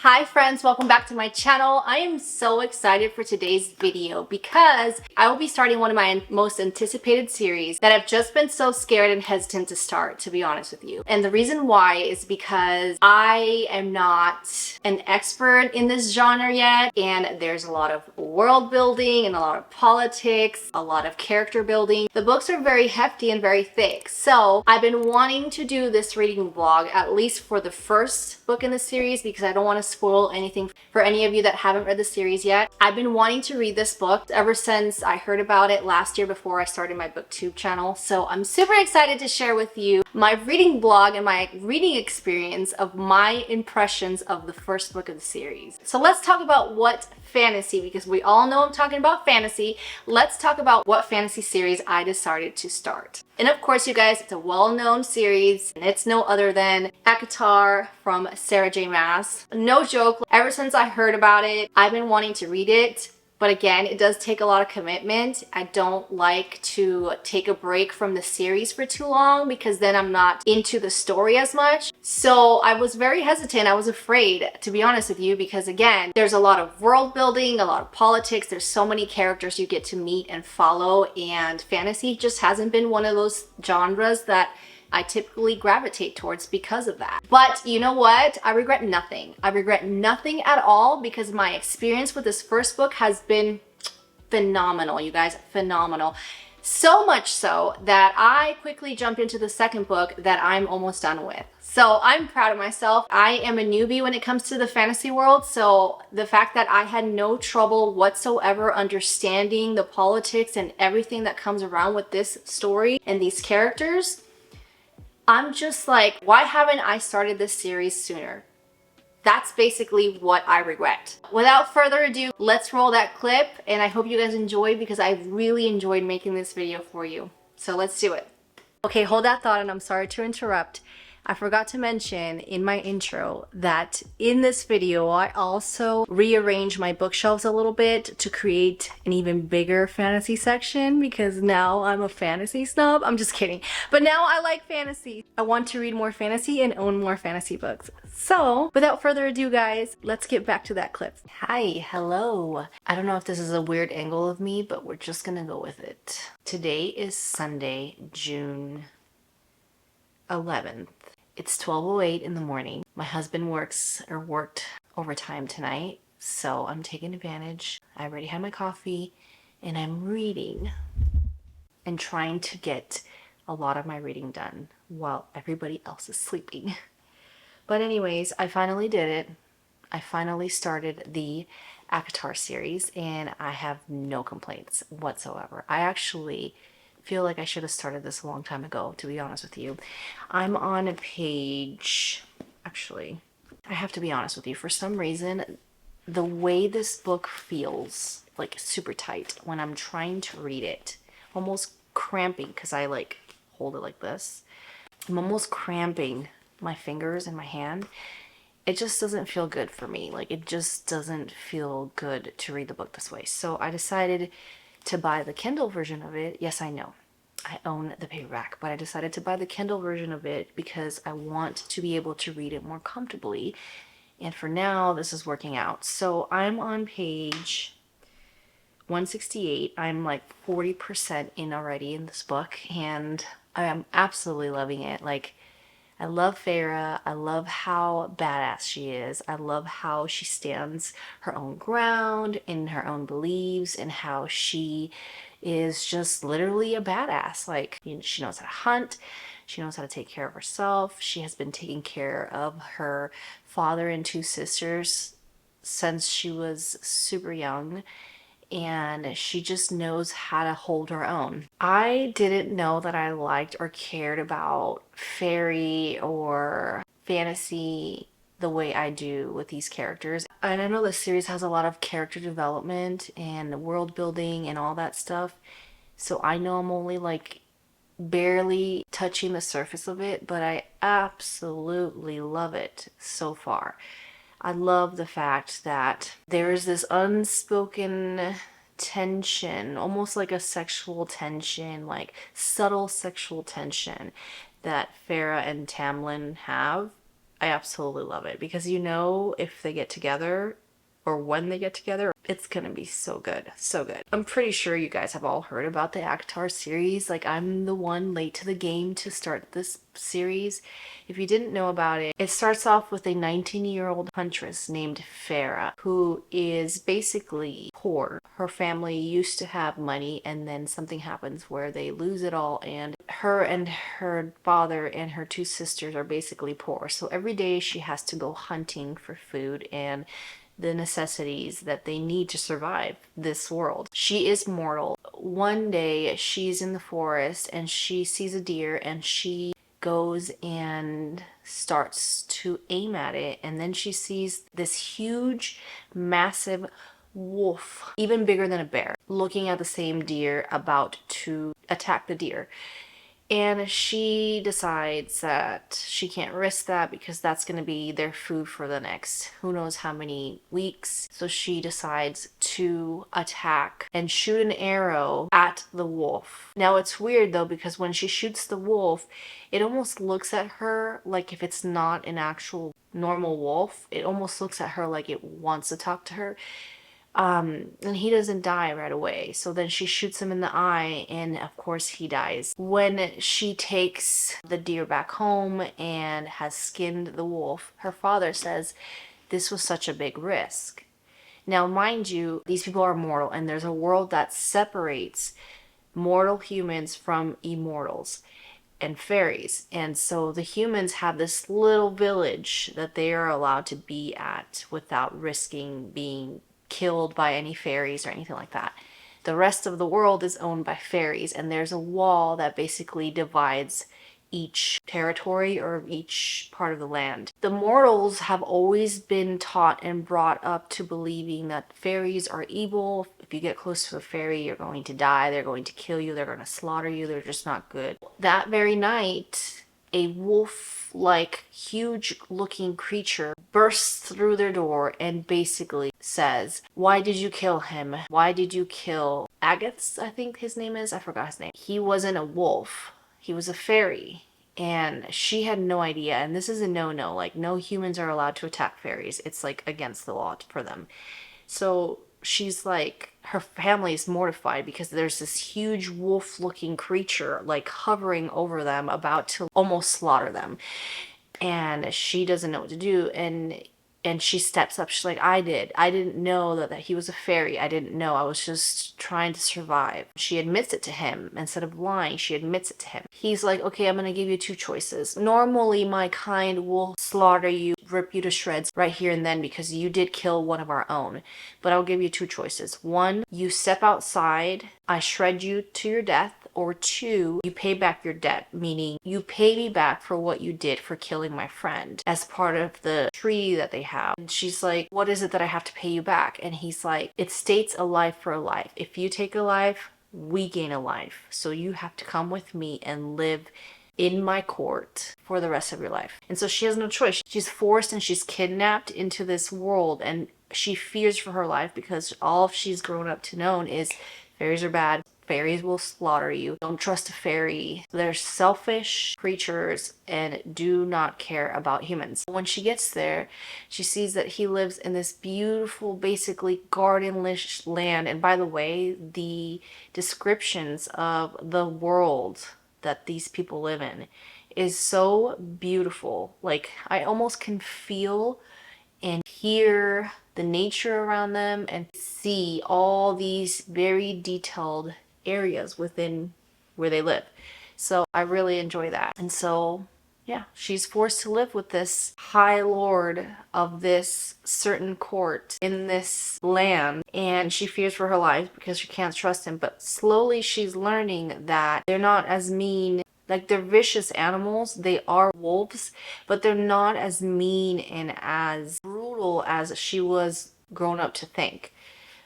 Hi friends, welcome back to my channel. I am so excited for today's video because I will be starting one of my most anticipated series that I've just been so scared and hesitant to start, to be honest with you. And the reason why is because I am not an expert in this genre yet, and there's a lot of world building and a lot of politics, a lot of character building. The books are very hefty and very thick. So I've been wanting to do this reading vlog at least for the first book in the series because I don't want to spoil anything for any of you that haven't read the series yet. I've been wanting to read this book ever since I heard about it last year before I started my booktube channel. So I'm super excited to share with you my reading vlog and my reading experience of my impressions of the first book of the series. So let's talk about what fantasy, because we all know I'm talking about fantasy. Let's talk about what fantasy series I decided to start. And of course, you guys, it's a well-known series, and it's no other than ACOTAR from Sarah J. Maas. No joke, ever since I heard about it, I've been wanting to read it. But again, it does take a lot of commitment. I don't like to take a break from the series for too long because then I'm not into the story as much. So I was very hesitant. I was afraid, to be honest with you, because again, there's a lot of world building, a lot of politics. There's so many characters you get to meet and follow, and fantasy just hasn't been one of those genres that I typically gravitate towards because of that. But you know what? I regret nothing. I regret nothing at all because my experience with this first book has been phenomenal, you guys, phenomenal. So much so that I quickly jumped into the second book that I'm almost done with. So I'm proud of myself. I am a newbie when it comes to the fantasy world, so the fact that I had no trouble whatsoever understanding the politics and everything that comes around with this story and these characters, I'm just like, why haven't I started this series sooner? That's basically what I regret. Without further ado, let's roll that clip, and I hope you guys enjoy because I really enjoyed making this video for you. So let's do it. Okay, hold that thought, and I'm sorry to interrupt. I forgot to mention in my intro that in this video, I also rearranged my bookshelves a little bit to create an even bigger fantasy section because now I'm a fantasy snob. I'm just kidding. But now I like fantasy. I want to read more fantasy and own more fantasy books. So without further ado, guys, let's get back to that clip. Hi, hello. I don't know if this is a weird angle of me, but we're just gonna go with it. Today is Sunday, June 11th. It's 12:08 in the morning. My husband worked overtime tonight, so I'm taking advantage. I already had my coffee and I'm reading and trying to get a lot of my reading done while everybody else is sleeping. But anyways, I finally did it. I finally started the ACOTAR series and I have no complaints whatsoever. I actually feel like I should have started this a long time ago, to be honest with you. I'm on page, actually, I have to be honest with you. For some reason, the way this book feels like super tight when I'm trying to read it, almost cramping because I like hold it like this. I'm almost cramping my fingers and my hand. It just doesn't feel good for me. Like, it just doesn't feel good to read the book this way. So I decided to buy the Kindle version of it. Yes, I know, I own the paperback, but I decided to buy the Kindle version of it because I want to be able to read it more comfortably. And for now, this is working out. So I'm on page 168. I'm like 40% in already in this book, and I am absolutely loving it. Like, I love Farah. I love how badass she is. I love how she stands her own ground in her own beliefs and how she is just literally a badass. Like, you know, she knows how to hunt. She knows how to take care of herself. She has been taking care of her father and two sisters since she was super young, and she just knows how to hold her own. I didn't know that I liked or cared about fairy or fantasy the way I do with these characters. And I know this series has a lot of character development and world building and all that stuff. So I know I'm only like barely touching the surface of it, but I absolutely love it so far. I love the fact that there is this unspoken tension, almost like a sexual tension, like subtle sexual tension that Farah and Tamlin have. I absolutely love it because you know if they get together or when they get together, it's gonna be so good. So good. I'm pretty sure you guys have all heard about the ACOTAR series. Like, I'm the one late to the game to start this series. If you didn't know about it, it starts off with a 19-year-old huntress named Farah, who is basically poor. Her family used to have money, and then something happens where they lose it all, and her father and her two sisters are basically poor. So every day she has to go hunting for food and the necessities that they need to survive this world. She is mortal. One day she's in the forest and she sees a deer and she goes and starts to aim at it, and then she sees this huge, massive wolf, even bigger than a bear, looking at the same deer, about to attack the deer. And she decides that she can't risk that because that's going to be their food for the next who knows how many weeks. So she decides to attack and shoot an arrow at the wolf. Now it's weird though, because when she shoots the wolf, it almost looks at her like, if it's not an actual normal wolf, it almost looks at her like it wants to talk to her. And he doesn't die right away. So then she shoots him in the eye, and of course he dies. When she takes the deer back home and has skinned the wolf, her father says, "This was such a big risk." Now, mind you, these people are mortal, and there's a world that separates mortal humans from immortals and fairies. And so the humans have this little village that they are allowed to be at without risking being killed by any fairies or anything like that. The rest of the world is owned by fairies, and there's a wall that basically divides each territory or each part of the land. The mortals have always been taught and brought up to believing that fairies are evil. If you get close to a fairy, you're going to die, they're going to kill you, they're going to slaughter you, they're just not good. That very night, a wolf-like, huge-looking creature bursts through their door and basically says, "Why did you kill him? Why did you kill Agaths?" I think his name is. I forgot his name. He wasn't a wolf. He was a fairy. And she had no idea. And this is a no-no. Like, no humans are allowed to attack fairies. It's like against the law for them. So she's like, her family is mortified because there's this huge wolf-looking creature like hovering over them, about to almost slaughter them. And she doesn't know what to do. And she steps up. She's like, I didn't know that he was a fairy. I didn't know. I was just trying to survive. She admits it to him. Instead of lying, she admits it to him. He's like, okay, I'm going to give you two choices. Normally, my kind will slaughter you, rip you to shreds right here and then because you did kill one of our own. But I'll give you two choices. One, you step outside, I shred you to your death. Or two, you pay back your debt, meaning you pay me back for what you did for killing my friend as part of the tree that they have. And she's like, what is it that I have to pay you back? And he's like, it states a life for a life. If you take a life, we gain a life. So you have to come with me and live in my court for the rest of your life. And so she has no choice. She's forced and she's kidnapped into this world, and she fears for her life because all she's grown up to know is fairies are bad. Fairies will slaughter you. Don't trust a fairy. They're selfish creatures and do not care about humans. When she gets there, she sees that he lives in this beautiful, basically garden-ish land. And by the way, the descriptions of the world that these people live in is so beautiful. Like, I almost can feel and hear the nature around them and see all these very detailed areas within where they live. So I really enjoy that. And so, yeah, she's forced to live with this high lord of this certain court in this land, and she fears for her life because she can't trust him. But slowly she's learning that they're not as mean. Like, they're vicious animals. They are wolves, but they're not as mean and as brutal as she was grown up to think.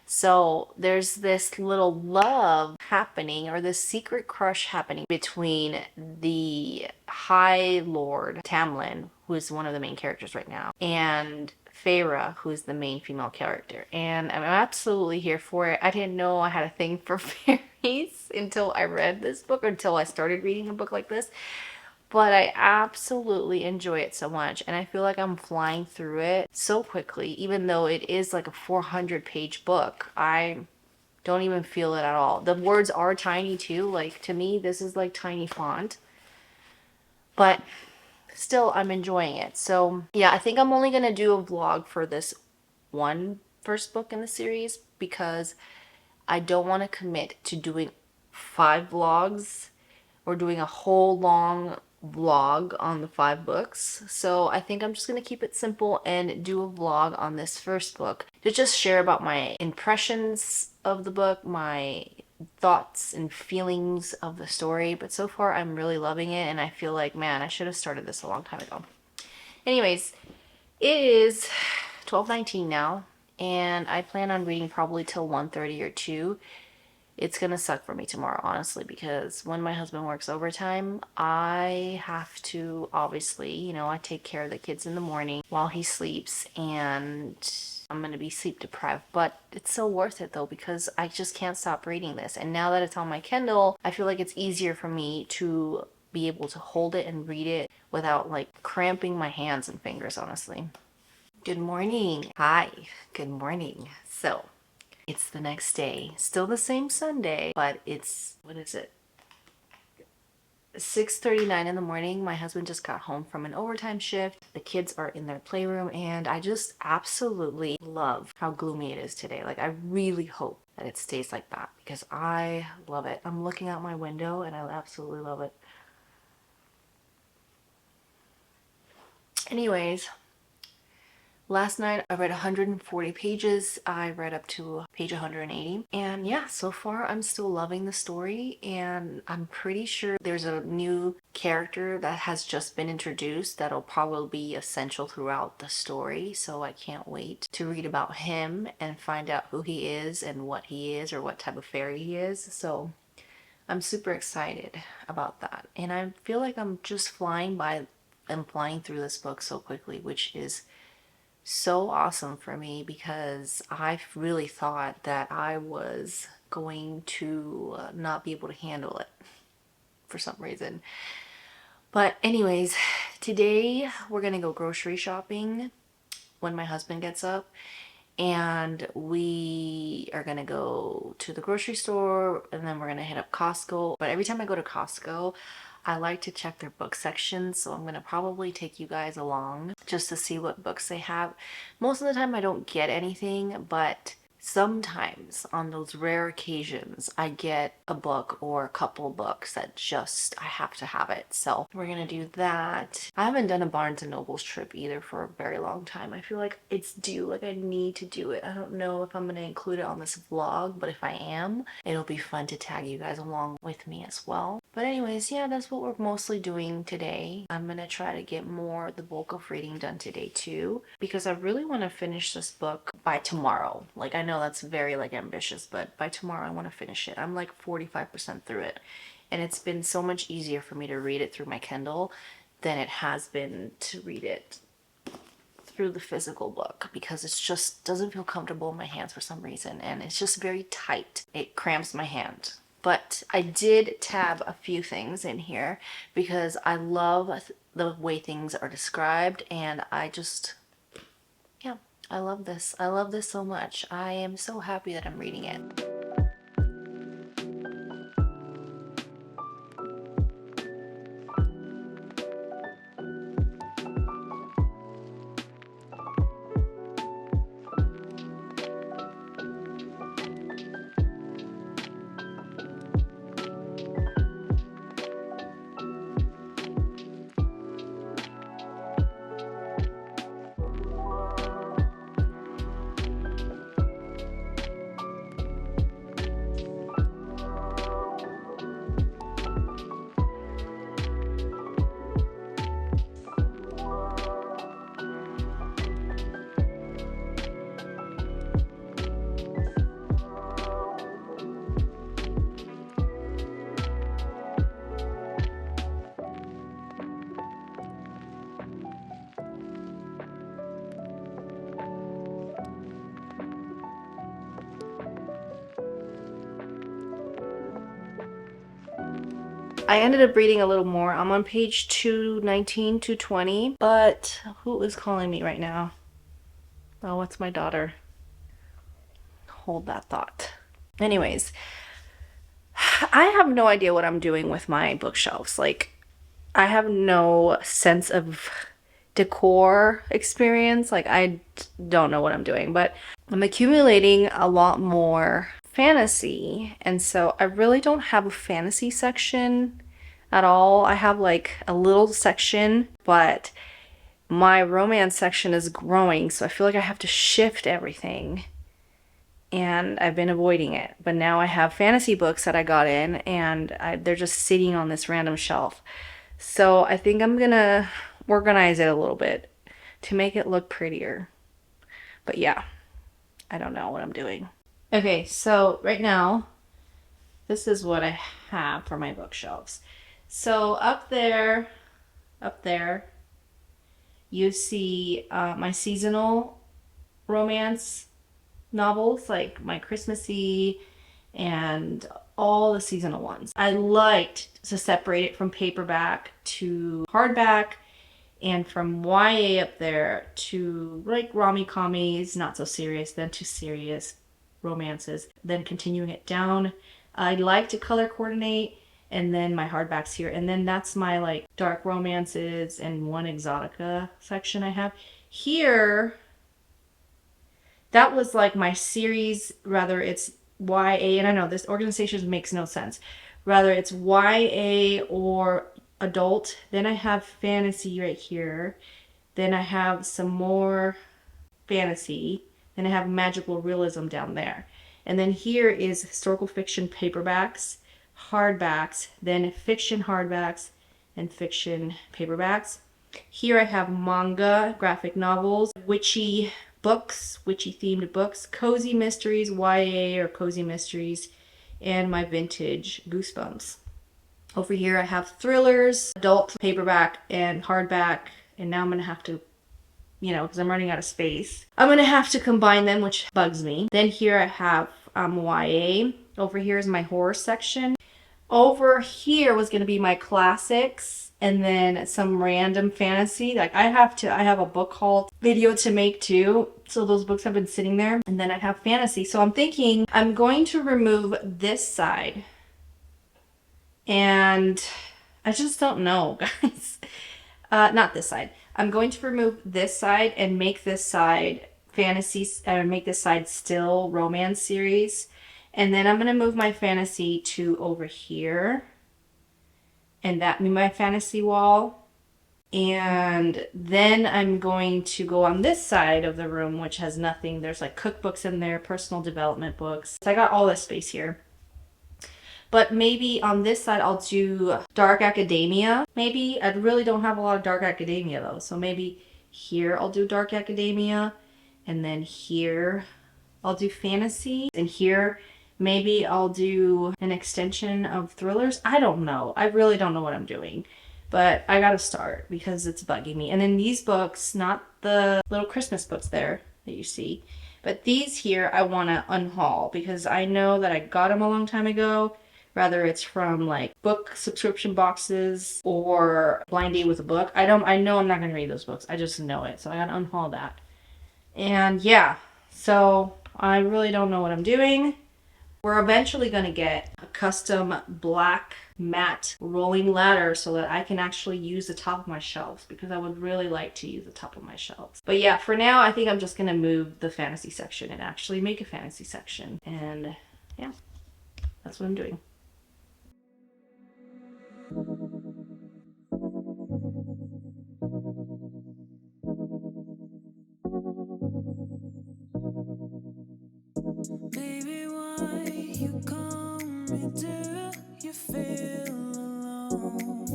So there's this little love happening, or this secret crush happening between the High Lord Tamlin, who is one of the main characters right now, and Feyre, who is the main female character. And I'm absolutely here for it. I didn't know I had a thing for fairies until I read this book, until I started reading a book like this. but I absolutely enjoy it so much, and I feel like I'm flying through it so quickly. Even though it is like a 400-page book, I don't even feel it at all. The words are tiny too. Like, to me, this is like tiny font, but still I'm enjoying it. So yeah, I think I'm only gonna do a vlog for this one first book in the series, because I don't want to commit to doing 5 vlogs or doing a whole long vlog on the 5 books. So I think I'm just going to keep it simple and do a vlog on this first book to just share about my impressions of the book, my thoughts and feelings of the story. But so far I'm really loving it, and I feel like, man, I should have started this a long time ago. Anyways, it is 12:19 now, and I plan on reading probably till 1:30 or 2. It's gonna suck for me tomorrow, honestly, because when my husband works overtime, I have to, obviously, you know, I take care of the kids in the morning while he sleeps, and I'm gonna be sleep deprived. But it's so worth it though, because I just can't stop reading this. And now that it's on my Kindle, I feel like it's easier for me to be able to hold it and read it without like cramping my hands and fingers, honestly. Good morning. Hi, good morning. So, it's the next day. Still the same Sunday, but it's, what is it? 6:39 in the morning. My husband just got home from an overtime shift. The kids are in their playroom, and I just absolutely love how gloomy it is today. Like, I really hope that it stays like that, because I love it. I'm looking out my window and I absolutely love it. Anyways, last night I read 140 pages. I read up to page 180. And yeah, so far I'm still loving the story, and I'm pretty sure there's a new character that has just been introduced that'll probably be essential throughout the story. So I can't wait to read about him and find out who he is and what he is, or what type of fairy he is. So I'm super excited about that. And I feel like I'm just flying through this book so quickly, which is so awesome for me, because I really thought that I was going to not be able to handle it for some reason. But anyways, today we're gonna go grocery shopping when my husband gets up, and we are gonna go to the grocery store, and then we're gonna hit up Costco. But every time I go to Costco, I like to check their book section, so I'm gonna probably take you guys along just to see what books they have. Most of the time I don't get anything, but sometimes on those rare occasions I get a book or a couple books that just, I have to have it. So we're gonna do that. I haven't done a Barnes and Noble's trip either for a very long time. I feel like it's due, like I need to do it. I don't know if I'm gonna include it on this vlog, but if I am, it'll be fun to tag you guys along with me as well. But anyways, yeah, that's what we're mostly doing today. I'm gonna try to get the bulk of reading done today too, because I really want to finish this book by tomorrow. Like, I know that's very like ambitious, but by tomorrow I want to finish it. I'm like 45% through it, and it's been so much easier for me to read it through my Kindle than it has been to read it through the physical book, because it just doesn't feel comfortable in my hands for some reason, and it's just very tight. It cramps my hand. But I did tab a few things in here because I love the way things are described, and I just, yeah, I love this. I love this so much. I am so happy that I'm reading it. I ended up reading a little more. I'm on page 219, 220. But who is calling me right now? Oh, it's my daughter. Hold that thought. Anyways, I have no idea what I'm doing with my bookshelves. Like, I have no sense of decor experience. Like, I don't know what I'm doing, but I'm accumulating a lot more fantasy. And so I really don't have a fantasy section at all. I have like a little section, but my romance section is growing. So I feel like I have to shift everything. And I've been avoiding it. But now I have fantasy books that I got in, and they're just sitting on this random shelf. So I think I'm gonna organize it a little bit to make it look prettier. But yeah, I don't know what I'm doing. Okay, so right now, this is what I have for my bookshelves. So up there, you see my seasonal romance novels, like my Christmassy and all the seasonal ones. I liked to separate it from paperback to hardback, and from YA up there to like rom-commies, not so serious, then to serious romances, then continuing it down. I like to color coordinate, and then my hardbacks here, and then that's my like dark romances and one exotica section I have. Here, that was like my series, rather it's YA, and I know this organization makes no sense. Rather it's YA or adult. Then I have fantasy right here. Then I have some more fantasy. Then I have magical realism down there. And then here is historical fiction paperbacks, hardbacks, then fiction hardbacks, and fiction paperbacks. Here I have manga, graphic novels, witchy books, witchy themed books, cozy mysteries, YA or cozy mysteries, and my vintage Goosebumps. Over here I have thrillers, adult paperback and hardback, and now I'm gonna have to, because I'm running out of space, I'm gonna have to combine them, which bugs me. Then here I have YA. Over here is my horror section. Over here was gonna be my classics, and then some random fantasy. Like I have a book haul video to make too. So those books have been sitting there. And then I have fantasy. So I'm thinking I'm going to remove this side. And I just don't know, guys. Not this side. I'm going to remove this side and make this side fantasy, make this side still romance series. And then I'm going to move my fantasy to over here. And that be my fantasy wall. And then I'm going to go on this side of the room, which has nothing. There's like cookbooks in there, personal development books. So I got all this space here. But maybe on this side, I'll do dark academia. Maybe I really don't have a lot of dark academia though. So maybe here I'll do dark academia. And then here I'll do fantasy. And here maybe I'll do an extension of thrillers. I don't know. I really don't know what I'm doing. But I gotta start because it's bugging me. And then these books, not the little Christmas books there that you see, but these here I want to unhaul because I know that I got them a long time ago. Rather it's from like book subscription boxes or Blind Date with a Book. I know I'm not gonna read those books. I just know it. So I gotta unhaul that. And yeah, so I really don't know what I'm doing. We're eventually gonna get a custom black matte rolling ladder so that I can actually use the top of my shelves because I would really like to use the top of my shelves. But yeah, for now, I think I'm just gonna move the fantasy section and actually make a fantasy section. And yeah, that's what I'm doing. Baby, why you call me? Do you feel alone?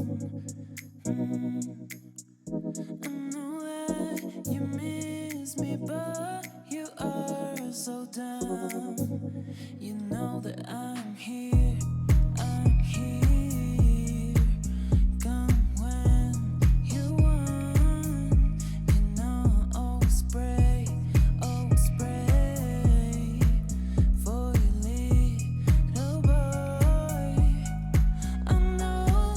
I know that you miss me, but you are so dumb. You know that I'm here. I'm here. Come when you want. You know I'll always pray, always pray for your little boy. I know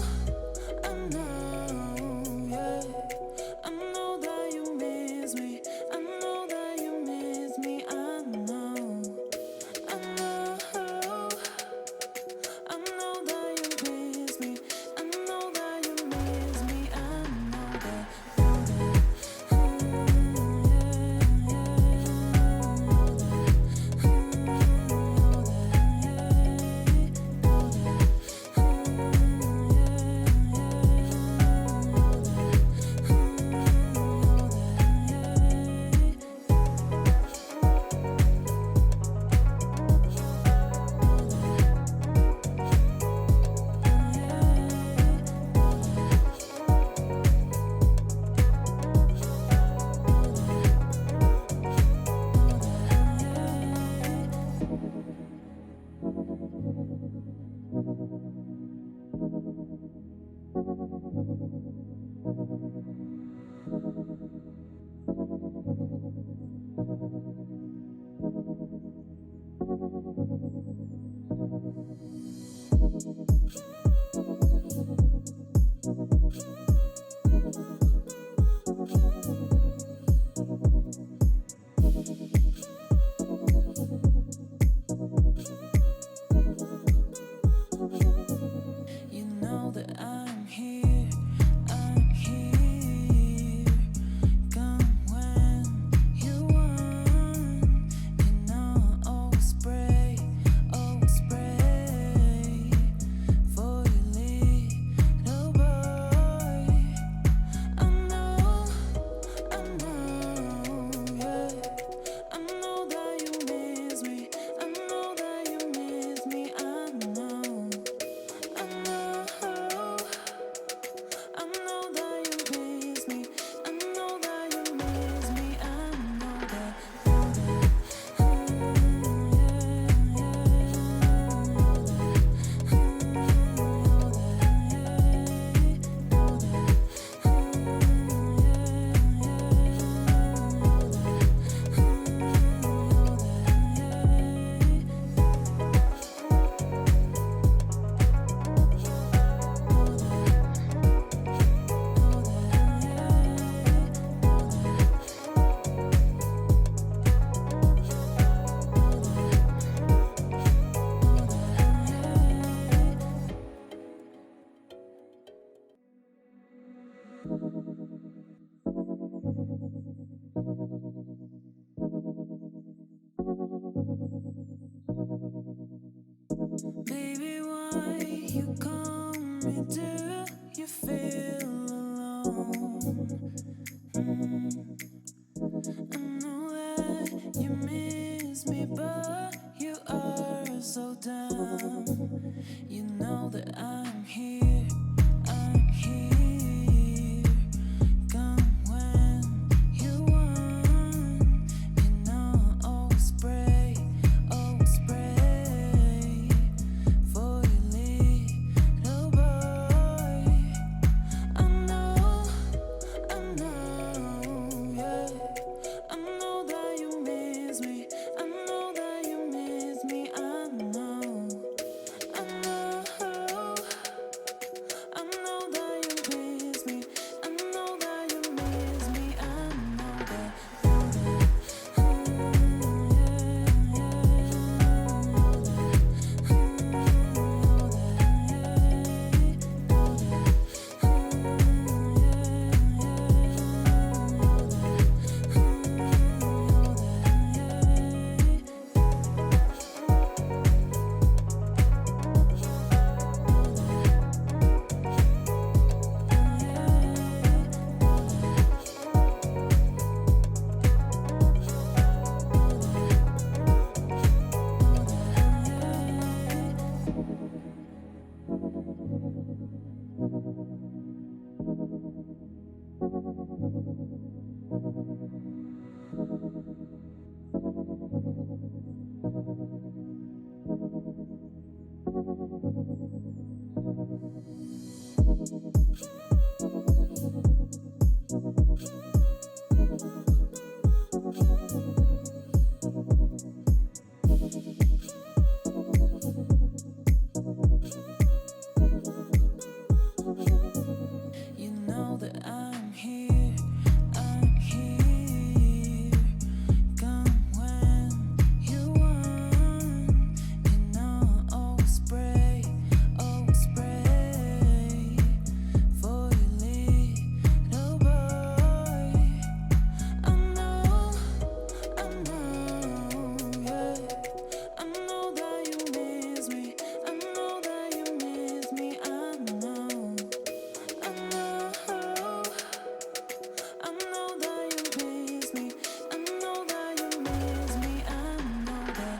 You know that I'm here, I'm here. Come when you want. You know I'll always pray for your little boy. I know, yeah. I know that you miss me. I know that you miss me. I know. I know, I know that you miss me. I know that you miss me. I know that, baby, why you call me? Do you feel alone? I know that you miss me, but you are so dumb. You know that I'm here, I'm here. Come when you want. You know I'll always pray for your little boy. I know, yeah. I know that you miss me. I know that you miss me. I know, I know, I know that you miss me. I know that you miss me. I know that. You know that I'm here, I'm here. Come when you want. You know I'll always pray for your little boy. I know, yeah. I know that you miss me. I know that you miss me. I know. I know, I know that you miss me. I know that you miss me. I know that.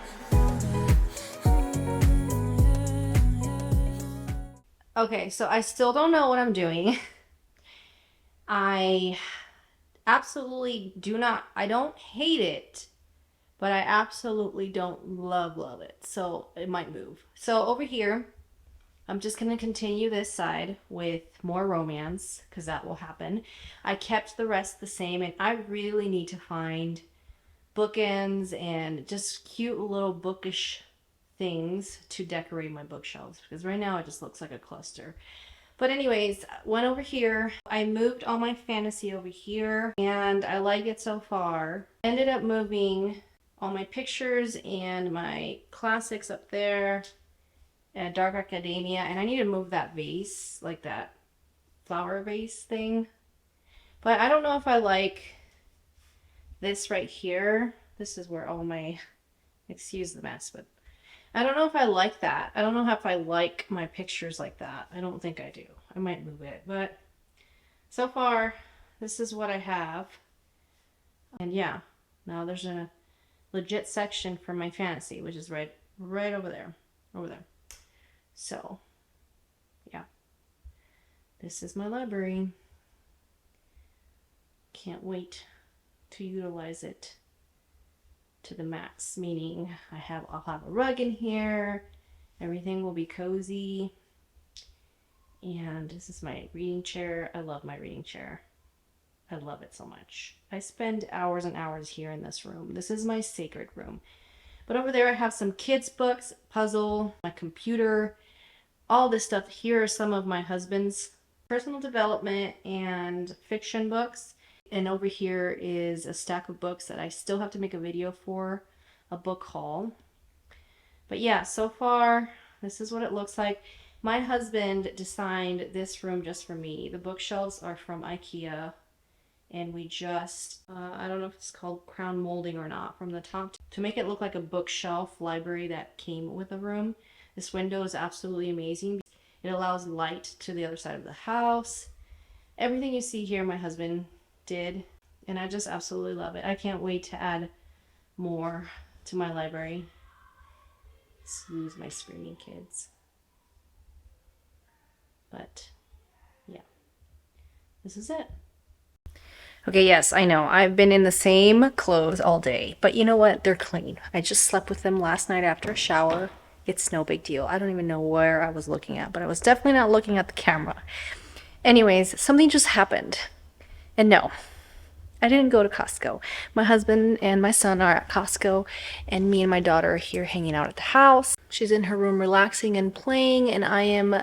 Okay, so I still don't know what I'm doing. I absolutely do not, I don't hate it, but I absolutely don't love it. So it might move. So over here, I'm just going to continue this side with more romance because that will happen. I kept the rest the same, and I really need to find bookends and just cute little bookish things to decorate my bookshelves because right now it just looks like a cluster. But anyways, went over here. I moved all my fantasy over here and I like it so far. Ended up moving all my pictures and my classics up there at Dark Academia, and I need to move that vase, like that flower vase thing. But I don't know if I like this right here. This is where all my, excuse the mess, but I don't know if I like that. I don't know if I like my pictures like that. I don't think I do. I might move it, but so far, this is what I have. And yeah, now there's a legit section for my fantasy, which is right over there. So, yeah. This is my library. Can't wait to utilize it to the max, meaning I'll have a rug in here. Everything will be cozy. And this is my reading chair. I love my reading chair. I love it so much. I spend hours and hours here in this room. This is my sacred room. But over there I have some kids books, puzzle, my computer, all this stuff. Here are some of my husband's personal development and fiction books. And over here is a stack of books that I still have to make a video for, a book haul. But yeah, so far, this is what it looks like. My husband designed this room just for me. The bookshelves are from IKEA. And we just, I don't know if it's called crown molding or not, from the top to make it look like a bookshelf library that came with the room. This window is absolutely amazing. It allows light to the other side of the house. Everything you see here, my husband did, and I just absolutely love it. I can't wait to add more to my library. Excuse my screaming kids. But yeah, this is it. Okay, yes, I know. I've been in the same clothes all day, but you know what? They're clean. I just slept with them last night after a shower. It's no big deal. I don't even know where I was looking at, but I was definitely not looking at the camera. Anyways, something just happened. And no, I didn't go to Costco. My husband and my son are at Costco, and me and my daughter are here hanging out at the house. She's in her room relaxing and playing, and I am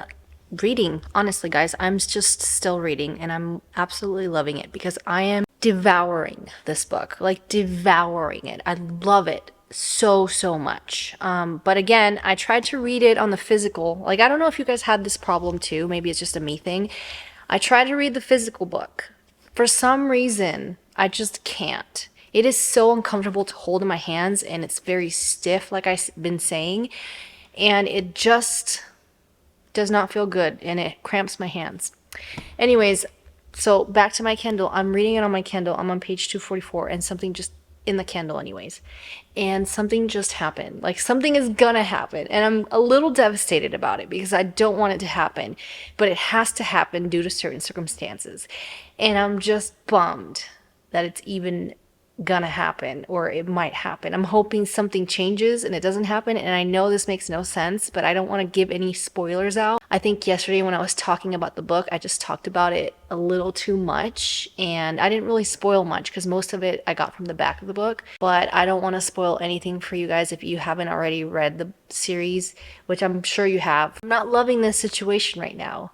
reading. Honestly, guys, I'm just still reading, and I'm absolutely loving it because I am devouring this book, like devouring it. I love it so much. But again, I tried to read it on the physical. Like, I don't know if you guys had this problem too. Maybe it's just a me thing. I tried to read the physical book. For some reason, I just can't. It is so uncomfortable to hold in my hands, and it's very stiff, like I've been saying, and it just does not feel good, and it cramps my hands. Anyways, so back to my Kindle. I'm reading it on my Kindle. I'm on page 244, and something just in the Kindle anyways. And something just happened. Like, something is gonna happen, and I'm a little devastated about it because I don't want it to happen, but it has to happen due to certain circumstances. And I'm just bummed that it's even gonna happen, or it might happen. I'm hoping something changes and it doesn't happen, and I know this makes no sense, but I don't want to give any spoilers out. I think yesterday when I was talking about the book, I just talked about it a little too much, and I didn't really spoil much because most of it I got from the back of the book, but I don't want to spoil anything for you guys if you haven't already read the series, which I'm sure you have. I'm not loving this situation right now,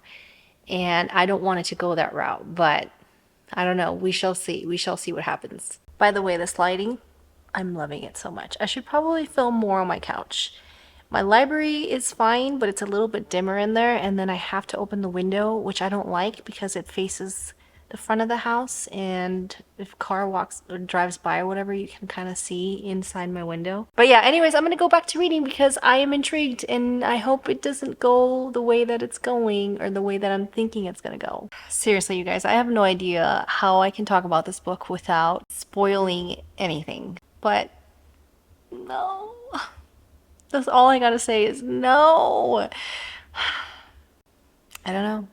and I don't want it to go that route, but I don't know. We shall see. We shall see what happens. By the way, this lighting, I'm loving it so much. I should probably film more on my couch. My library is fine, but it's a little bit dimmer in there, and then I have to open the window, which I don't like because it faces the front of the house, and if a car walks or drives by or whatever, you can kind of see inside my window. But yeah, anyways, I'm gonna go back to reading because I am intrigued, and I hope it doesn't go the way that it's going, or the way that I'm thinking it's gonna go. Seriously, you guys, I have no idea how I can talk about this book without spoiling anything. But no. That's all I gotta say is no. I don't know.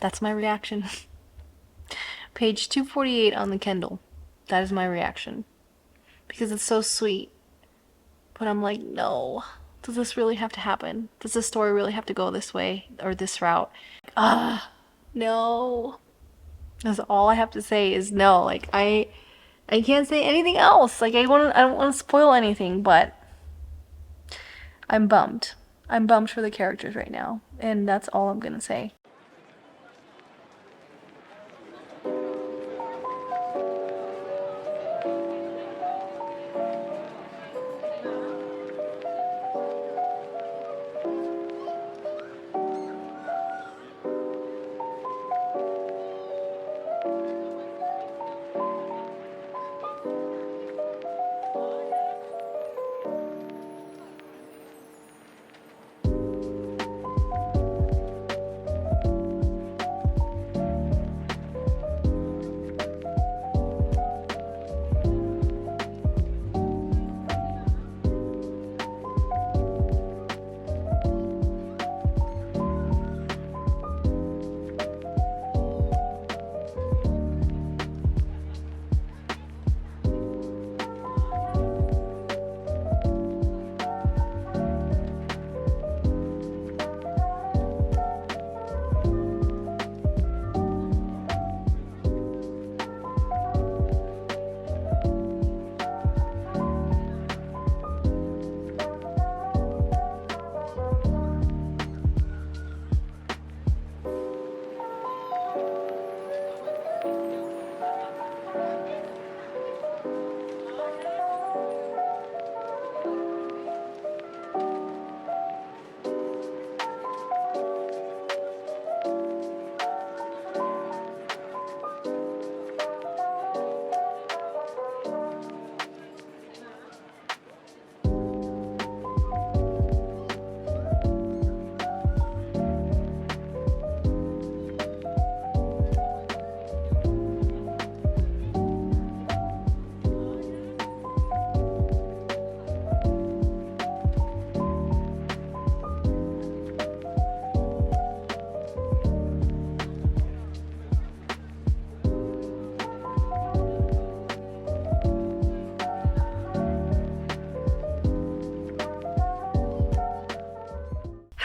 That's my reaction. Page 248 on the Kindle. That is my reaction. Because it's so sweet. But I'm like, no. Does this really have to happen? Does the story really have to go this way or this route? No. That's all I have to say is no. Like, I can't say anything else. Like, I don't want to spoil anything, but I'm bummed. I'm bummed for the characters right now. And that's all I'm gonna say.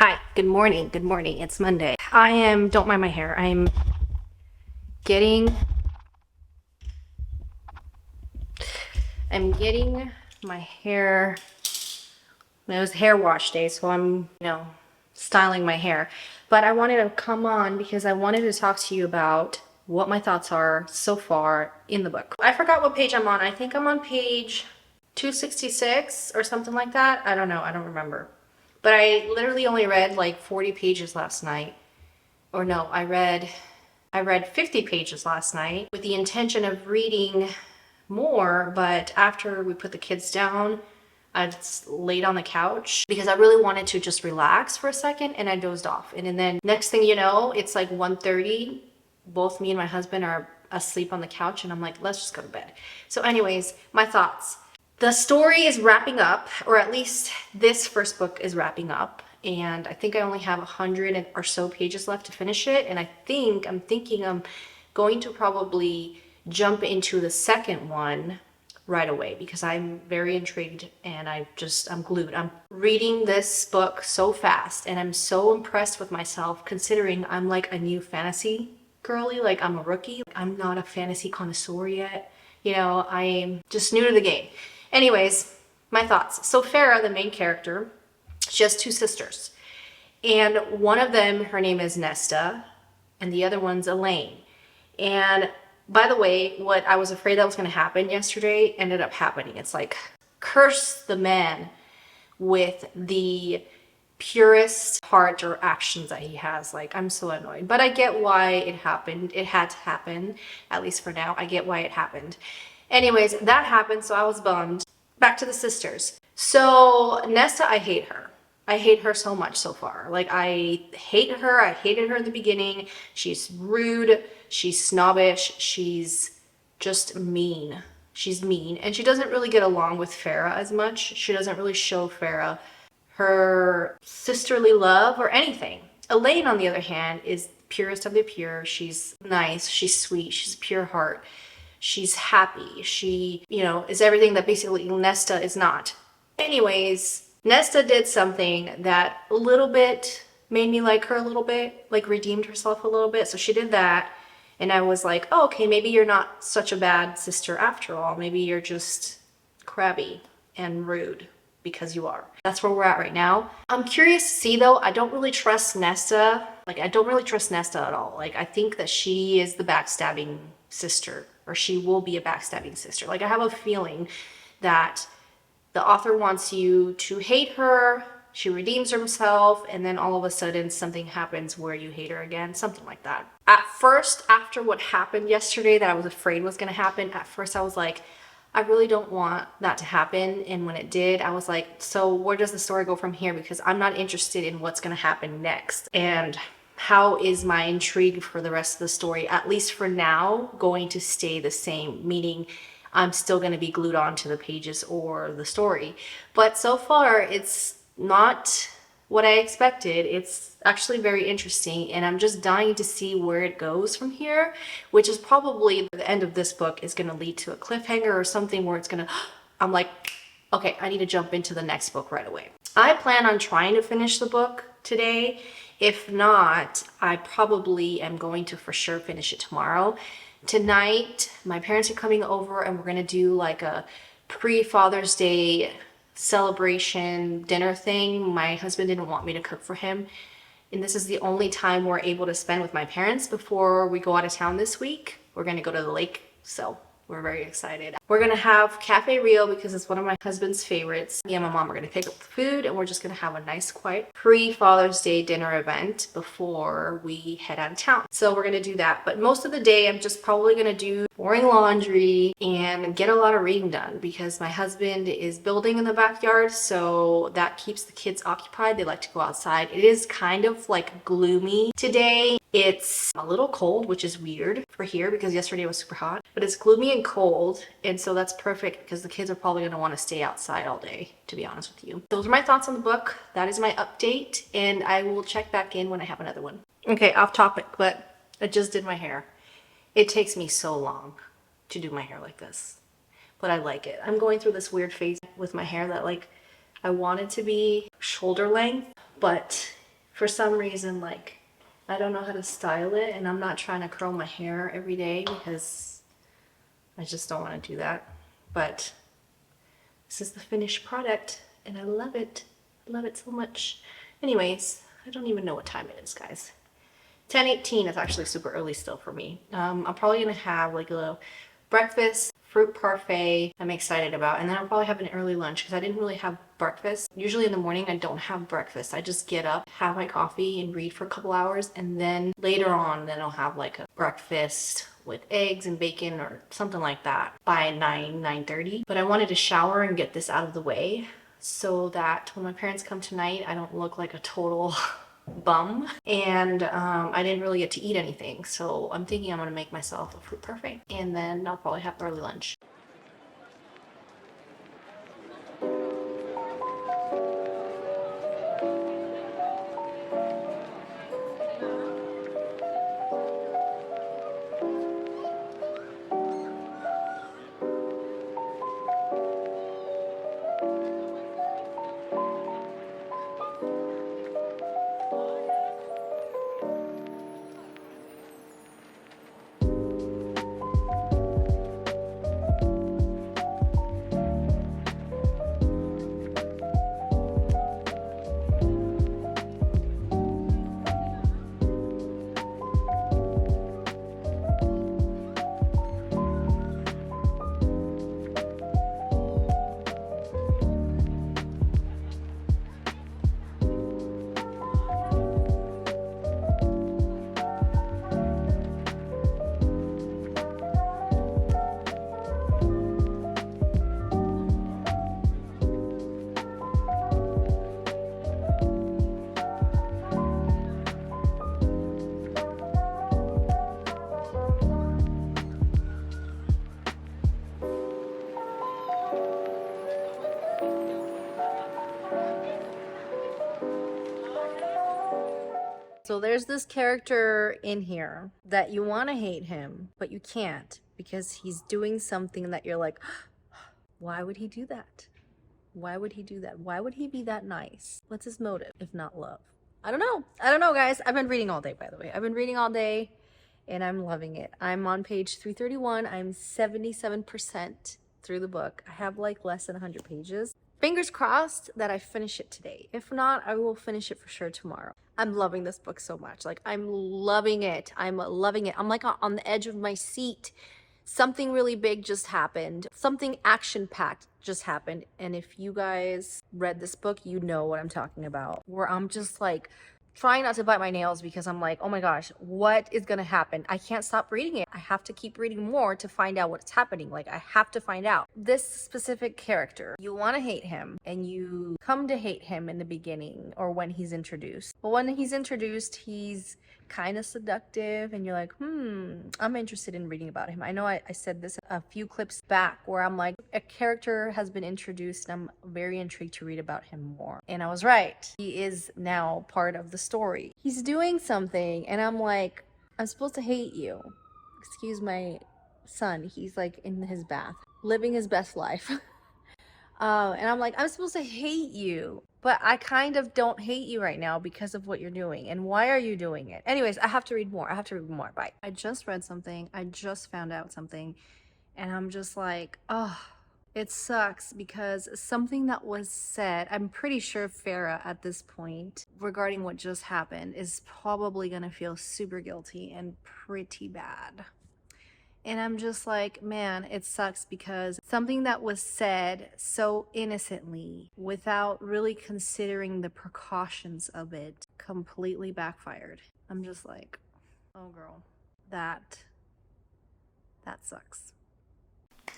Hi, good morning, good morning. It's Monday. Don't mind my hair. Getting, I'm getting my hair, it was hair wash day, so I'm styling my hair. But I wanted to come on because I wanted to talk to you about what my thoughts are so far in the book. I forgot what page I'm on. I think I'm on page 266 or something like that. I don't know. I don't remember. But I literally only read like 40 pages last night. Or no, I read 50 pages last night with the intention of reading more, but after we put the kids down, I just laid on the couch because I really wanted to just relax for a second, and I dozed off. And then next thing you know, it's like 1:30. Both me and my husband are asleep on the couch, and I'm like, let's just go to bed. So anyways, my thoughts. The story is wrapping up, or at least this first book is wrapping up. And I think I only have 100 or so pages left to finish it. And I'm thinking I'm going to probably jump into the second one right away because I'm very intrigued and I'm glued. I'm reading this book so fast and I'm so impressed with myself considering I'm like a new fantasy girly, like I'm a rookie. I'm not a fantasy connoisseur yet. I'm just new to the game. Anyways, my thoughts. So Farah, the main character, she has two sisters. And one of them, her name is Nesta, and the other one's Elaine. And by the way, what I was afraid that was going to happen yesterday ended up happening. It's like, curse the man with the purest heart or actions that he has. Like, I'm so annoyed. But I get why it happened. It had to happen, at least for now. I get why it happened. Anyways, that happened, so I was bummed. Back to the sisters. So Nesta, I hate her. I hate her so much so far. Like, I hate her. I hated her in the beginning. She's rude. She's snobbish. She's just mean. She's mean. And she doesn't really get along with Farah as much. She doesn't really show Farah her sisterly love or anything. Elaine, on the other hand, is purest of the pure. She's nice. She's sweet. She's pure heart. She's happy. She, is everything that basically Nesta is not. Anyways, Nesta did something that a little bit made me like her a little bit, like redeemed herself a little bit. So she did that. And I was like, oh, okay, maybe you're not such a bad sister after all. Maybe you're just crabby and rude because you are. That's where we're at right now. I'm curious to see though. I don't really trust Nesta. I don't really trust Nesta at all. I think that she is the backstabbing sister, or she will be a backstabbing sister. I have a feeling that the author wants you to hate her, she redeems herself, and then all of a sudden something happens where you hate her again, something like that. At first, after what happened yesterday that I was afraid was gonna happen, at first I was like, I really don't want that to happen. And when it did, I was like, so where does the story go from here? Because I'm not interested in what's gonna happen next. And how is my intrigue for the rest of the story, at least for now, going to stay the same? Meaning I'm still going to be glued on to the pages or the story. But so far, it's not what I expected. It's actually very interesting, and I'm just dying to see where it goes from here, which is probably the end of this book is going to lead to a cliffhanger or something where it's going to, I'm like, okay, I need to jump into the next book right away. I plan on trying to finish the book today. If not, I probably am going to for sure finish it tomorrow. Tonight, my parents are coming over and we're gonna do like a pre-Father's Day celebration dinner thing. My husband didn't want me to cook for him. And this is the only time we're able to spend with my parents before we go out of town this week. We're gonna go to the lake, so we're very excited. We're gonna have Cafe Rio because it's one of my husband's favorites. Me and my mom are gonna pick up the food and we're just gonna have a nice, quiet pre-Father's Day dinner event before we head out of town. So we're gonna do that. But most of the day, I'm just probably gonna do boring laundry and get a lot of reading done because my husband is building in the backyard, so that keeps the kids occupied. They like to go outside. It is kind of like gloomy today. It's a little cold, which is weird for here because yesterday was super hot, but it's gloomy and cold, and so that's perfect because the kids are probably going to want to stay outside all day, to be honest with you. Those are my thoughts on the book. That is my update, and I will check back in when I have another one. Okay, off topic, but I just did my hair. It takes me so long to do my hair like this, but I like it. I'm going through this weird phase with my hair that I want it to be shoulder length, but for some reason, like, I don't know how to style it, and I'm not trying to curl my hair every day because I just don't want to do that. But this is the finished product, and I love it. I love it so much. Anyways, I don't even know what time it is, guys. 10:18 is actually super early still for me. I'm probably gonna have like a little breakfast, fruit parfait I'm excited about, and then I'll probably have an early lunch because I didn't really have breakfast. Usually in the morning I don't have breakfast. I just get up, have my coffee, and read for a couple hours, and then later on then I'll have like a breakfast with eggs and bacon or something like that by 9:30. But I wanted to shower and get this out of the way so that when my parents come tonight I don't look like a total bum. And I didn't really get to eat anything, so I'm thinking I'm gonna make myself a fruit parfait, and then I'll probably have early lunch. So there's this character in here that you want to hate him, but you can't because he's doing something that you're like, why would he do that? Why would he do that? Why would he be that nice? What's his motive, if not love? I don't know. I don't know, guys. I've been reading all day, by the way. I've been reading all day, and I'm loving it. I'm on page 331. I'm 77% through the book. I have like less than 100 pages. Fingers crossed that I finish it today. If not, I will finish it for sure tomorrow. I'm loving this book so much. Like, I'm loving it. I'm loving it. I'm like on the edge of my seat. Something really big just happened. Something action-packed just happened. And if you guys read this book, you know what I'm talking about. Where I'm just like trying not to bite my nails because I'm like, oh my gosh, what is gonna happen? I can't stop reading it. I have to keep reading more to find out what's happening. Like, I have to find out. This specific character, you want to hate him, and you come to hate him in the beginning or when he's introduced. But when he's introduced, he's kind of seductive, and you're like, I'm interested in reading about him. I know I said this a few clips back where I'm like, a character has been introduced and I'm very intrigued to read about him more. And I was right. He is now part of the story. He's doing something and I'm like, I'm supposed to hate you. Excuse my son. He's like in his bath, living his best life. And I'm like, I'm supposed to hate you, but I kind of don't hate you right now because of what you're doing. And why are you doing it? Anyways, I have to read more. Bye. I just read something. I just found out something. And I'm just like, oh, it sucks because something that was said, I'm pretty sure Farah at this point, regarding what just happened, is probably going to feel super guilty and pretty bad. And I'm just like, man, it sucks because something that was said so innocently without really considering the precautions of it completely backfired. I'm just like, oh girl, that sucks.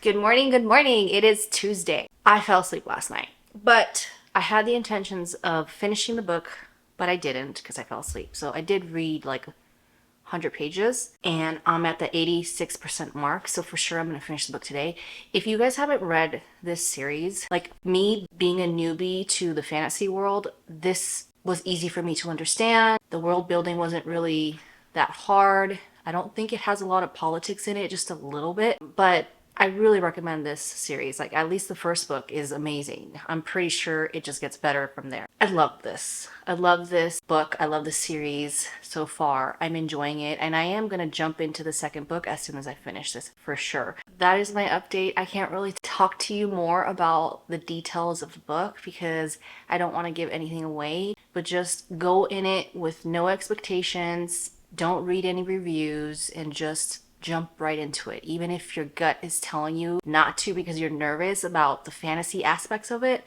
Good morning, good morning. It is Tuesday. I fell asleep last night, but I had the intentions of finishing the book, but I didn't because I fell asleep. So I did read like 100 pages and I'm at the 86% mark, so for sure I'm gonna finish the book today. If you guys haven't read this series, like me being a newbie to the fantasy world, this was easy for me to understand. The world building wasn't really that hard. I don't think it has a lot of politics in it, just a little bit, but I really recommend this series. Like, at least the first book is amazing. I'm pretty sure it just gets better from there. I love this. I love this book. I love the series so far. I'm enjoying it, and I am going to jump into the second book as soon as I finish this for sure. That is my update. I can't really talk to you more about the details of the book because I don't want to give anything away, but just go in it with no expectations. Don't read any reviews and just jump right into it. Even if your gut is telling you not to because you're nervous about the fantasy aspects of it,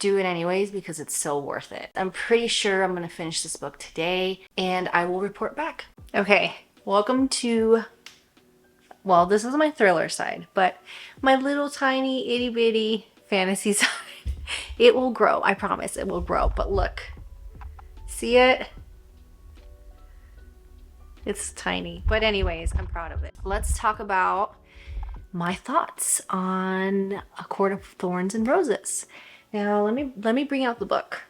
do it anyways because it's so worth it. I'm pretty sure I'm gonna finish this book today and I will report back. Okay, welcome to, well, this is my thriller side, but my little tiny itty bitty fantasy side. It will grow, I promise it will grow. But look, see it? It's tiny. But anyways, I'm proud of it. Let's talk about my thoughts on A Court of Thorns and Roses. Now, let me bring out the book.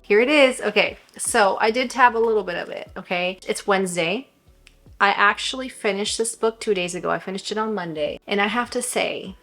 Here it is. Okay, so I did tab a little bit of it, okay? It's Wednesday. I actually finished this book 2 days ago. I finished it on Monday. And I have to say,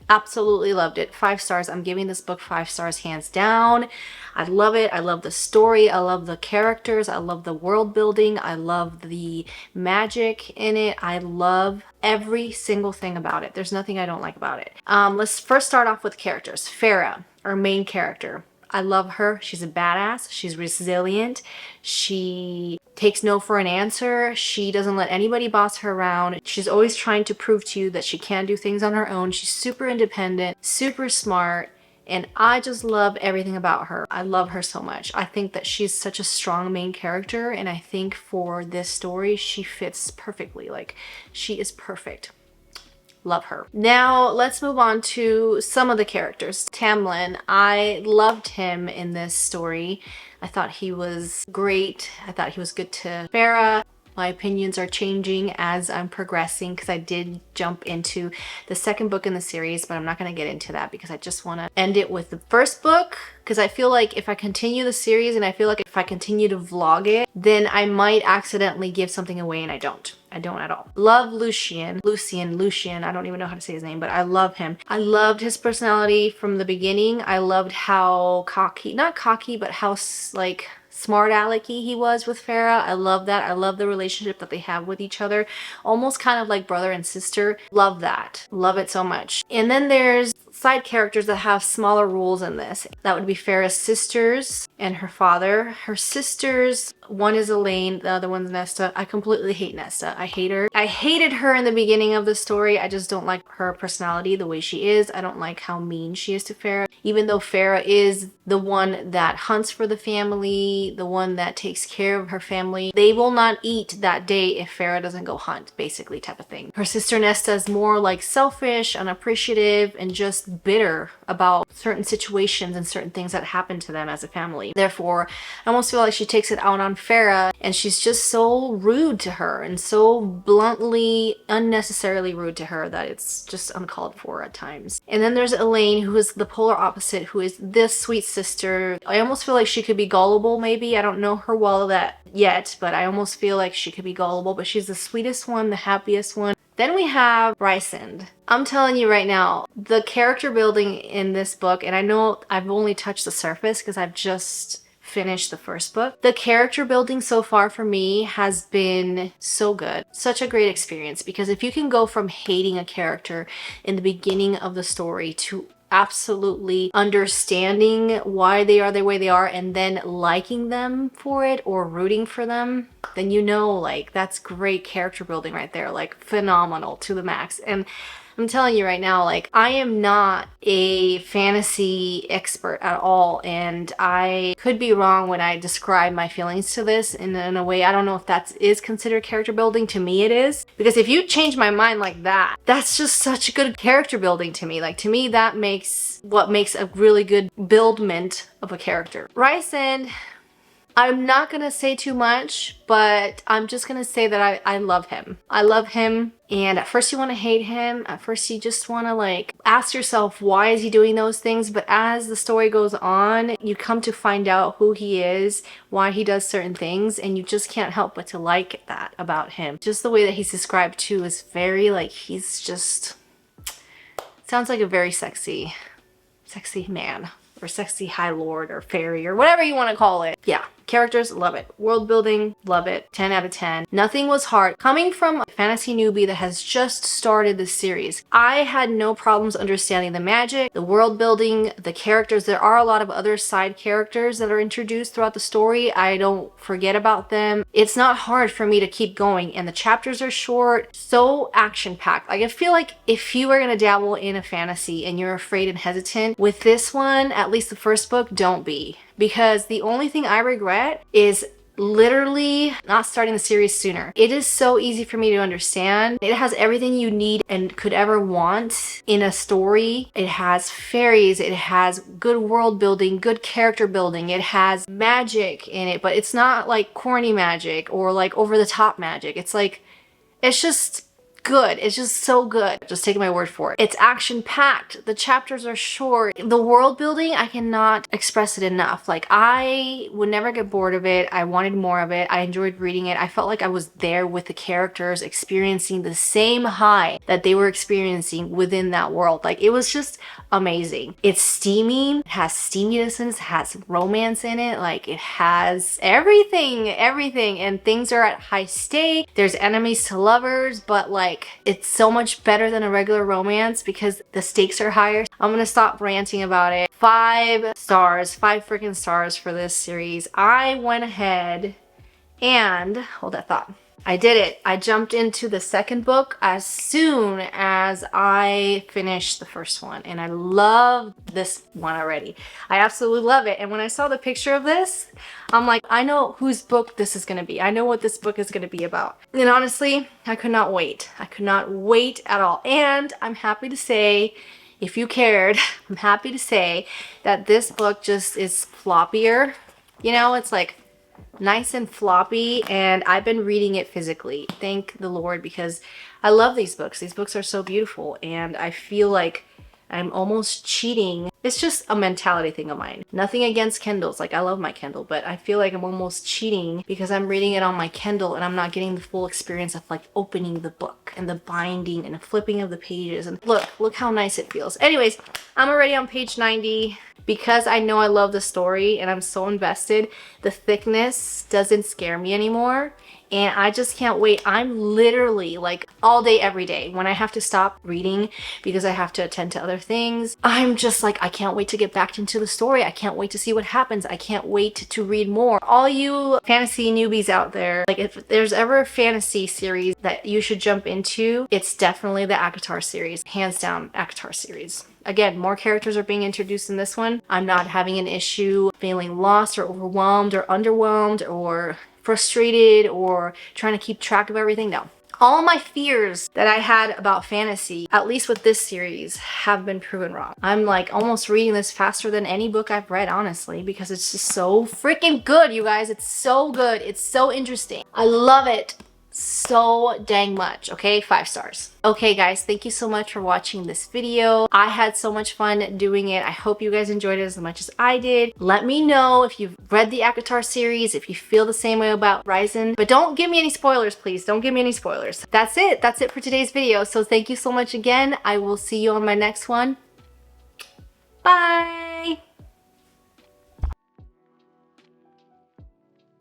absolutely loved it. 5 stars. I'm giving this book 5 stars hands down. I love it. I love the story. I love the characters. I love the world building. I love the magic in it. I love every single thing about it. There's nothing I don't like about it. Let's first start off with characters. Farah, our main character. I love her. She's a badass. She's resilient. She takes no for an answer. She doesn't let anybody boss her around. She's always trying to prove to you that she can do things on her own. She's super independent, super smart, and I just love everything about her. I love her so much. I think that she's such a strong main character, and I think for this story, she fits perfectly. Like, she is perfect. Love her. Now let's move on to some of the characters. Tamlin, I loved him in this story. I thought he was great. I thought he was good to Farah. My opinions are changing as I'm progressing because I did jump into the second book in the series, but I'm not going to get into that because I just want to end it with the first book, because I feel like if I continue the series and I feel like if I continue to vlog it, then I might accidentally give something away, and I don't. I don't at all. Love Lucian. I don't even know how to say his name, but I love him. I loved his personality from the beginning. I loved how cocky, not cocky, but how like smart alecky he was with Farah. I love that. I love the relationship that they have with each other. Almost kind of like brother and sister. Love that. Love it so much. And then there's side characters that have smaller roles in this. That would be Farah's sisters and her father. Her sisters, one is Elaine, the other one's Nesta. I completely hate Nesta. I hate her. I hated her in the beginning of the story. I just don't like her personality, the way she is. I don't like how mean she is to Farah. Even though Farah is the one that hunts for the family, the one that takes care of her family, they will not eat that day if Farah doesn't go hunt, basically, type of thing. Her sister Nesta is more like selfish, unappreciative, and just bitter about certain situations and certain things that happen to them as a family. Therefore, I almost feel like she takes it out on Farah, and she's just so rude to her and so bluntly, unnecessarily rude to her that it's just uncalled for at times. And then there's Elaine, who is the polar opposite, who is this sweet sister. I almost feel like she could be gullible, maybe. I don't know her well that yet, but I almost feel like she could be gullible, but she's the sweetest one, the happiest one. Then we have Rysand. I'm telling you right now, the character building in this book, and I know I've only touched the surface because I've just finished the first book. The character building so far for me has been so good. Such a great experience, because if you can go from hating a character in the beginning of the story to absolutely understanding why they are the way they are and then liking them for it or rooting for them, then you know, like, that's great character building right there. Like, phenomenal to the max. And I'm telling you right now, like, I am not a fantasy expert at all, and I could be wrong when I describe my feelings to this in a way. I don't know if that is considered character building. To me it is, because if you change my mind like that, that's just such good character building to me. Like, to me, that makes what makes a really good buildment of a character. Rysand, I'm not gonna say too much, but I'm just gonna say that I love him. I love him. And at first you want to hate him. At first you just want to like ask yourself, why is he doing those things? But as the story goes on, you come to find out who he is, why he does certain things, and you just can't help but to like that about him. Just the way that he's described too is very like, he's just, sounds like a very sexy man, or sexy high lord or fairy or whatever you want to call it. Yeah, characters, love it. World building, love it. 10 out of 10. Nothing was hard. Coming from a fantasy newbie that has just started this series, I had no problems understanding the magic, the world building, the characters. There are a lot of other side characters that are introduced throughout the story. I don't forget about them. It's not hard for me to keep going, and the chapters are short, so action-packed. Like, I feel like if you are going to dabble in a fantasy and you're afraid and hesitant, with this one, at least the first book, don't be. Because the only thing I regret is literally not starting the series sooner. It is so easy for me to understand. It has everything you need and could ever want in a story. It has fairies, it has good world building, good character building, it has magic in it, but it's not like corny magic or like over the top magic. It's like, it's just good. It's just so good. Just take my word for it. It's action packed. The chapters are short. The world building, I cannot express it enough. Like, I would never get bored of it. I wanted more of it. I enjoyed reading it. I felt like I was there with the characters, experiencing the same high that they were experiencing within that world. Like, it was just amazing. It's steamy. It has steaminess in it. It has romance in it. Like, it has everything. And things are at high stake. There's enemies to lovers, but like, it's so much better than a regular romance because the stakes are higher. I'm gonna stop ranting about it. 5 stars, 5 freaking stars for this series. I went ahead and, hold that thought. I did it. I jumped into the second book as soon as I finished the first one, and I love this one already. I absolutely love it. And when I saw the picture of this, I'm like, I know whose book this is going to be. I know what this book is going to be about. And honestly, I could not wait. I could not wait at all. And I'm happy to say, if you cared, I'm happy to say that this book just is floppier. You know, it's like nice and floppy, and I've been reading it physically. Thank the Lord, because I love these books. These books are so beautiful, and I feel like I'm almost cheating. It's just a mentality thing of mine. Nothing against Kindles. Like, I love my Kindle, but I feel like I'm almost cheating because I'm reading it on my Kindle and I'm not getting the full experience of like opening the book and the binding and the flipping of the pages. And look how nice it feels. Anyways, I'm already on page 90. Because I know I love the story and I'm so invested, the thickness doesn't scare me anymore. And I just can't wait. I'm literally like all day, every day, when I have to stop reading because I have to attend to other things, I'm just like, I can't wait to get back into the story. I can't wait to see what happens. I can't wait to read more. All you fantasy newbies out there, like, if there's ever a fantasy series that you should jump into, it's definitely the ACOTAR series. Hands down, ACOTAR series. Again, more characters are being introduced in this one. I'm not having an issue feeling lost or overwhelmed or underwhelmed or frustrated or trying to keep track of everything. No. All my fears that I had about fantasy, at least with this series, have been proven wrong. I'm like almost reading this faster than any book I've read, honestly, because it's just so freaking good, you guys. It's so good. It's so interesting. I love it so dang much. Okay, 5 stars. Okay guys, thank you so much for watching this video. I had so much fun doing it. I hope you guys enjoyed it as much as I did. Let me know if you've read the ACOTAR series, if you feel the same way about Ryzen, but don't give me any spoilers, please. Don't give me any spoilers. That's it for today's video. So thank you so much again. I will see you on my next one.